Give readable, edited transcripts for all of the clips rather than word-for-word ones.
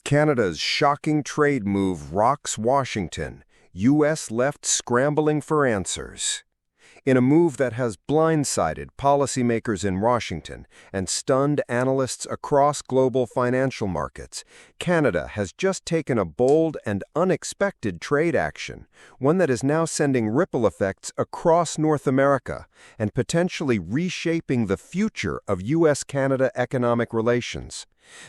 Canada's shocking trade move rocks Washington. U.S. left scrambling for answers. In a move that has blindsided policymakers in Washington and stunned analysts across global financial markets, Canada has just taken a bold and unexpected trade action, one that is now sending ripple effects across North America and potentially reshaping the future of U.S.-Canada economic relations.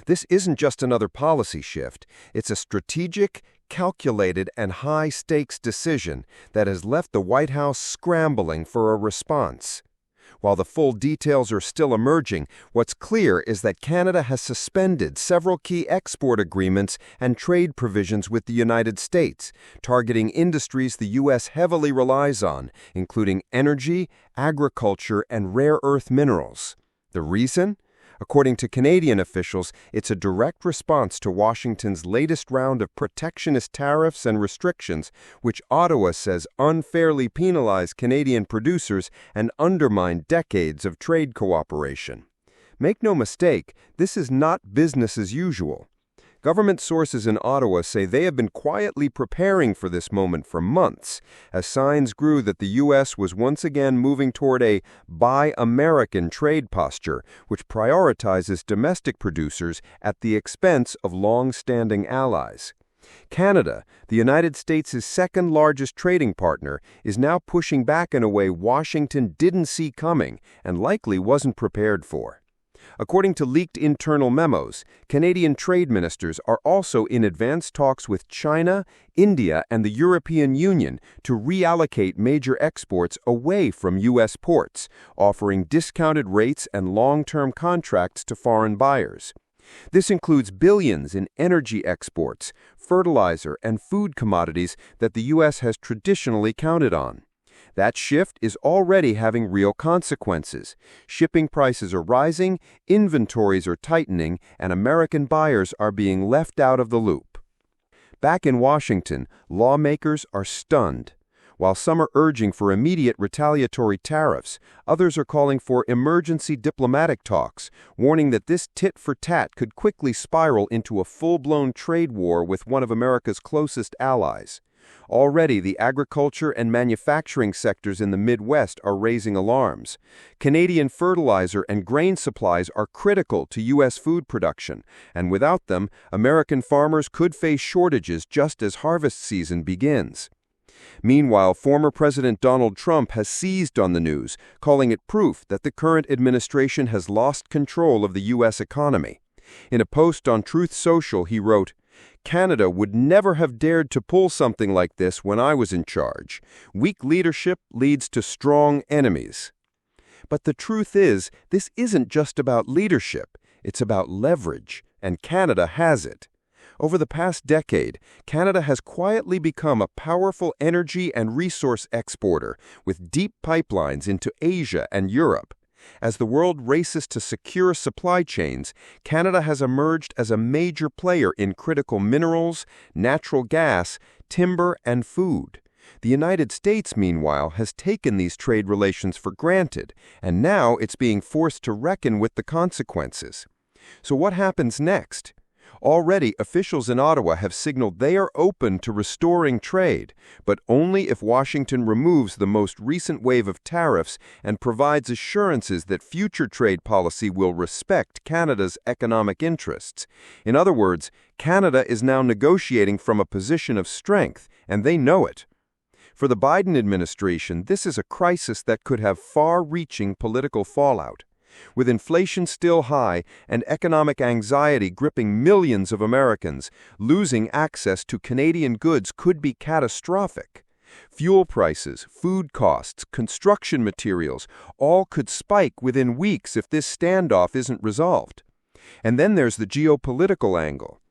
This isn't just another policy shift, it's a strategic, calculated, and high-stakes decision that has left the White House scrambling for a response. While the full details are still emerging, what's clear is that Canada has suspended several key export agreements and trade provisions with the United States, targeting industries the U.S. heavily relies on, including energy, agriculture, and rare earth minerals. The reason? According to Canadian officials, it's a direct response to Washington's latest round of protectionist tariffs and restrictions, which Ottawa says unfairly penalize Canadian producers and undermine decades of trade cooperation. Make no mistake, this is not business as usual. Government sources in Ottawa say they have been quietly preparing for this moment for months, as signs grew that the U.S. was once again moving toward a Buy American trade posture, which prioritizes domestic producers at the expense of long-standing allies. Canada, the United States' second-largest trading partner, is now pushing back in a way Washington didn't see coming and likely wasn't prepared for. According to leaked internal memos, Canadian trade ministers are also in advanced talks with China, India, and the European Union to reallocate major exports away from U.S. ports, offering discounted rates and long-term contracts to foreign buyers. This includes billions in energy exports, fertilizer, and food commodities that the U.S. has traditionally counted on. That shift is already having real consequences. Shipping prices are rising, inventories are tightening, and American buyers are being left out of the loop. Back in Washington, lawmakers are stunned. While some are urging for immediate retaliatory tariffs, others are calling for emergency diplomatic talks, warning that this tit-for-tat could quickly spiral into a full-blown trade war with one of America's closest allies. Already, the agriculture and manufacturing sectors in the Midwest are raising alarms. Canadian fertilizer and grain supplies are critical to U.S. food production, and without them, American farmers could face shortages just as harvest season begins. Meanwhile, former President Donald Trump has seized on the news, calling it proof that the current administration has lost control of the U.S. economy. In a post on Truth Social, he wrote, "Canada would never have dared to pull something like this when I was in charge. Weak leadership leads to strong enemies." But the truth is, this isn't just about leadership, it's about leverage, and Canada has it. Over the past decade, Canada has quietly become a powerful energy and resource exporter with deep pipelines into Asia and Europe. As the world races to secure supply chains, Canada has emerged as a major player in critical minerals, natural gas, timber, and food. The United States, meanwhile, has taken these trade relations for granted, and now it's being forced to reckon with the consequences. So what happens next? Already, officials in Ottawa have signaled they are open to restoring trade, but only if Washington removes the most recent wave of tariffs and provides assurances that future trade policy will respect Canada's economic interests. In other words, Canada is now negotiating from a position of strength, and they know it. For the Biden administration, this is a crisis that could have far-reaching political fallout. With inflation still high and economic anxiety gripping millions of Americans, losing access to Canadian goods could be catastrophic. Fuel prices, food costs, construction materials, all could spike within weeks if this standoff isn't resolved. And then there's the geopolitical angle.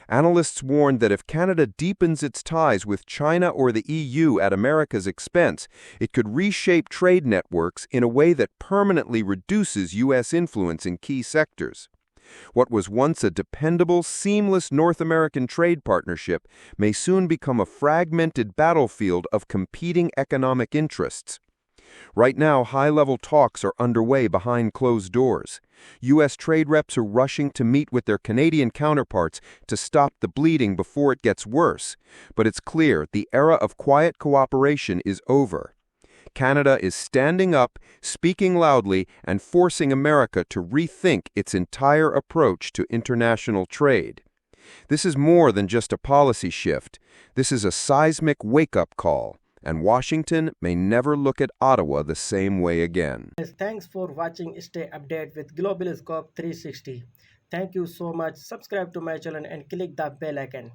Analysts warned that if Canada deepens its ties with China or the EU at America's expense, it could reshape trade networks in a way that permanently reduces U.S. influence in key sectors. What was once a dependable, seamless North American trade partnership may soon become a fragmented battlefield of competing economic interests. Right now, high-level talks are underway behind closed doors. U.S. trade reps are rushing to meet with their Canadian counterparts to stop the bleeding before it gets worse. But it's clear the era of quiet cooperation is over. Canada is standing up, speaking loudly, and forcing America to rethink its entire approach to international trade. This is more than just a policy shift. This is a seismic wake-up call, and Washington may never look at Ottawa the same way again. Yes, thanks for watching. Stay updated with GlobalScope 360. Thank you so much. Subscribe to my channel and click the bell icon.